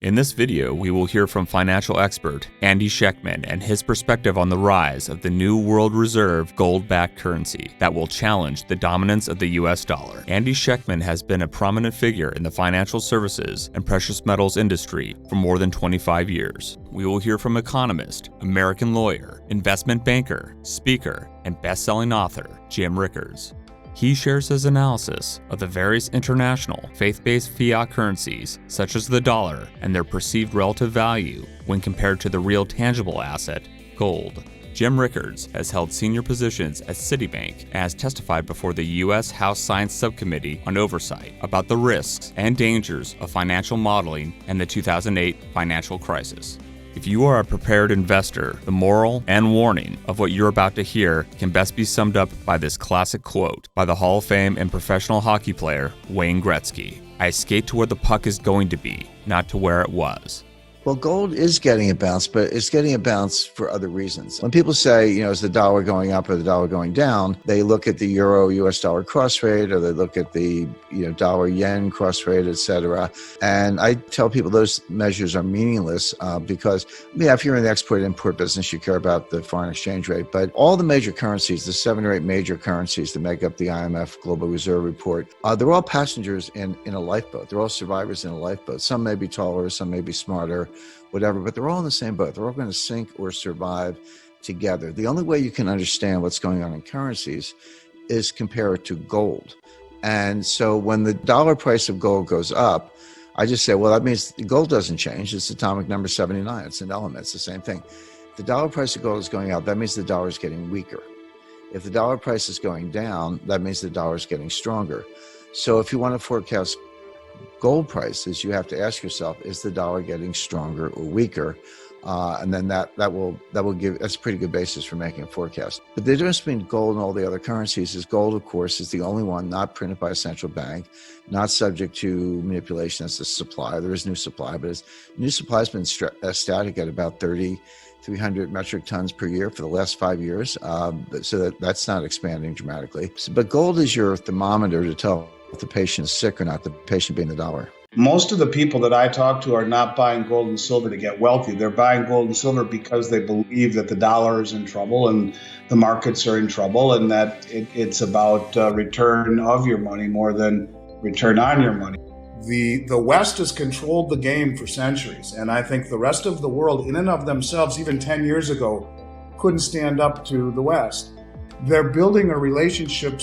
In this video, we will hear from financial expert Andy Schectman and his perspective on the rise of the new world reserve gold-backed currency that will challenge the dominance of the US dollar. Andy Schectman has been a prominent figure in the financial services and precious metals industry for more than 25 years. We will hear from economist, American lawyer, investment banker, speaker, and best-selling author Jim Rickards. He shares his analysis of the various international faith-based fiat currencies, such as the dollar, and their perceived relative value when compared to the real tangible asset, gold. Jim Rickards has held senior positions at Citibank and has testified before the U.S. House Science Subcommittee on Oversight about the risks and dangers of financial modeling and the 2008 financial crisis. If you are a prepared investor, the moral and warning of what you're about to hear can best be summed up by this classic quote by the Hall of Fame and professional hockey player Wayne Gretzky: "I skate to where the puck is going to be, not to where it was." Well, gold is getting a bounce, but it's getting a bounce for other reasons. When people say, is the dollar going up or the dollar going down, they look at the euro-US dollar cross rate, or they look at the dollar-yen cross rate, et cetera. And I tell people those measures are meaningless because, if you're in the export-import business, you care about the foreign exchange rate. But all the major currencies, the 7 or 8 major currencies that make up the IMF Global Reserve Report, they're all passengers in a lifeboat. They're all survivors in a lifeboat. Some may be taller, some may be smarter, whatever, but they're all in the same boat. They're all going to sink or survive together. The only way you can understand what's going on in currencies is compare it to gold. And so when the dollar price of gold goes up, I just say, well, that means gold doesn't change. It's atomic number 79. It's an element. It's the same thing. If the dollar price of gold is going up, that means the dollar is getting weaker. If the dollar price is going down, that means the dollar is getting stronger. So if you want to forecast gold prices, you have to ask yourself, is the dollar getting stronger or weaker? And then that's a pretty good basis for making a forecast. But the difference between gold and all the other currencies is gold, of course, is the only one not printed by a central bank, not subject to manipulation as a supply. There is new supply, but new supply has been static at about 300 metric tons per year for the last 5 years. So that's not expanding dramatically. But gold is your thermometer to tell if the patient is sick or not, the patient being the dollar. Most of the people that I talk to are not buying gold and silver to get wealthy. They're buying gold and silver because they believe that the dollar is in trouble and the markets are in trouble, and that it's about return of your money more than return on your money. The West has controlled the game for centuries, and I think the rest of the world, in and of themselves, even 10 years ago, couldn't stand up to the West. They're building a relationship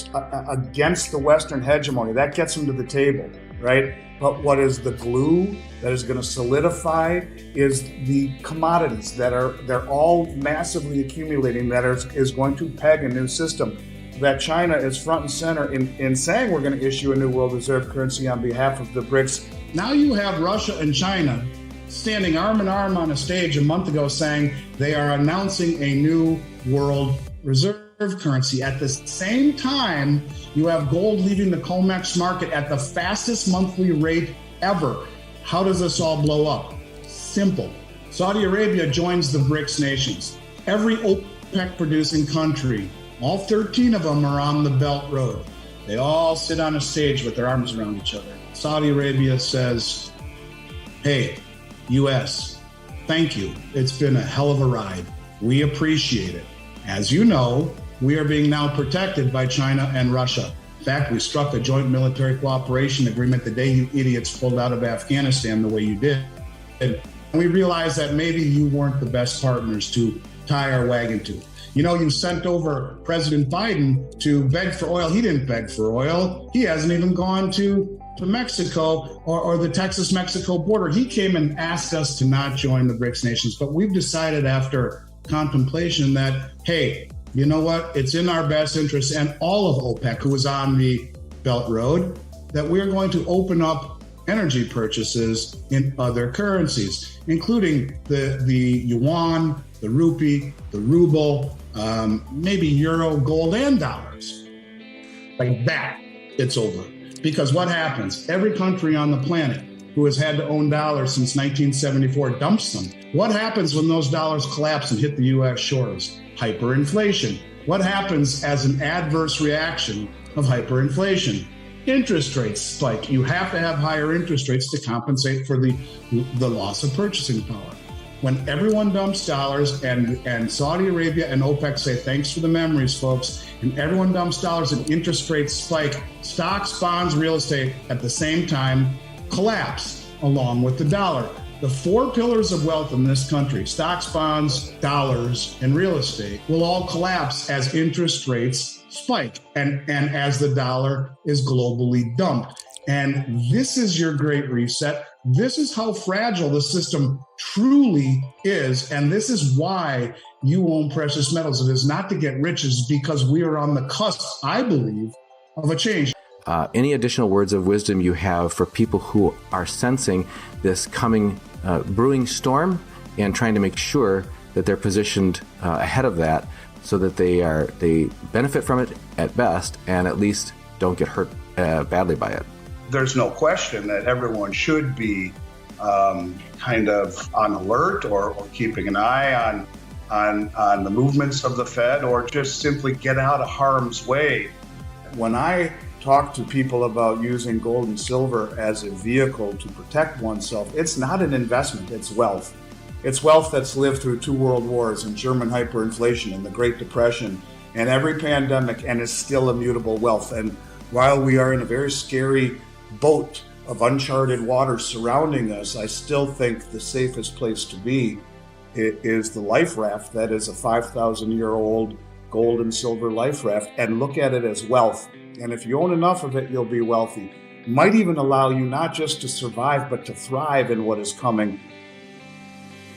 against the Western hegemony. That gets them to the table, right? But what is the glue that is going to solidify is the commodities they're all massively accumulating that is going to peg a new system. That China is front and center in saying we're going to issue a new world reserve currency on behalf of the BRICS. Now you have Russia and China standing arm in arm on a stage a month ago saying they are announcing a new world reserve currency. At the same time, you have gold leaving the COMEX market at the fastest monthly rate ever. How does this all blow up? Simple. Saudi Arabia joins the BRICS nations. Every OPEC producing country, all 13 of them are on the Belt Road. They all sit on a stage with their arms around each other. Saudi Arabia says, hey, US, thank you. It's been a hell of a ride. We appreciate it. As you know, we are being now protected by China and Russia. In fact, we struck a joint military cooperation agreement the day you idiots pulled out of Afghanistan the way you did. And we realized that maybe you weren't the best partners to tie our wagon to. You sent over President Biden to beg for oil. He didn't beg for oil. He hasn't even gone to Mexico or the Texas-Mexico border. He came and asked us to not join the BRICS nations. But we've decided after contemplation that, hey, you know what? It's in our best interest, and all of OPEC, who is on the Belt Road, that we're going to open up energy purchases in other currencies, including the yuan, the rupee, the ruble, maybe euro, gold, and dollars. Like that, it's over. Because what happens? Every country on the planet who has had to own dollars since 1974 dumps them. What happens when those dollars collapse and hit the U.S. shores? Hyperinflation. What happens as an adverse reaction of hyperinflation? interest rates spike. You have to have higher interest rates to compensate for the loss of purchasing power. When everyone dumps dollars and Saudi Arabia and OPEC say, thanks for the memories, folks, and everyone dumps dollars and interest rates spike, stocks, bonds, real estate at the same time collapse along with the dollar. The four pillars of wealth in this country, stocks, bonds, dollars, and real estate, will all collapse as interest rates spike and as the dollar is globally dumped. And this is your great reset. This is how fragile the system truly is. And this is why you own precious metals. It is not to get rich, it's because we are on the cusp, I believe, of a change. Any additional words of wisdom you have for people who are sensing this coming brewing storm and trying to make sure that they're positioned ahead of that so that they benefit from it at best and at least don't get hurt badly by it? There's no question that everyone should be kind of on alert or keeping an eye on the movements of the Fed, or just simply get out of harm's way. When I talk to people about using gold and silver as a vehicle to protect oneself, it's not an investment, it's wealth. It's wealth that's lived through 2 world wars and German hyperinflation and the Great Depression and every pandemic, and is still immutable wealth. And while we are in a very scary boat of uncharted waters surrounding us, I still think the safest place to be is the life raft that is a 5,000-year-old gold and silver life raft, and look at it as wealth. And if you own enough of it, you'll be wealthy. It might even allow you not just to survive, but to thrive in what is coming.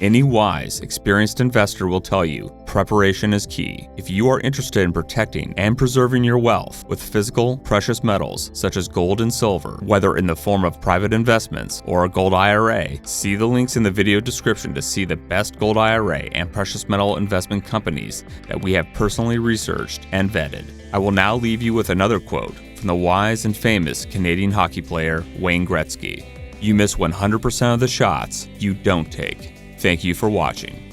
Any wise, experienced investor will tell you preparation is key. If you are interested in protecting and preserving your wealth with physical, precious metals such as gold and silver, whether in the form of private investments or a gold IRA, see the links in the video description to see the best gold IRA and precious metal investment companies that we have personally researched and vetted. I will now leave you with another quote from the wise and famous Canadian hockey player Wayne Gretzky. You miss 100% of the shots you don't take. Thank you for watching.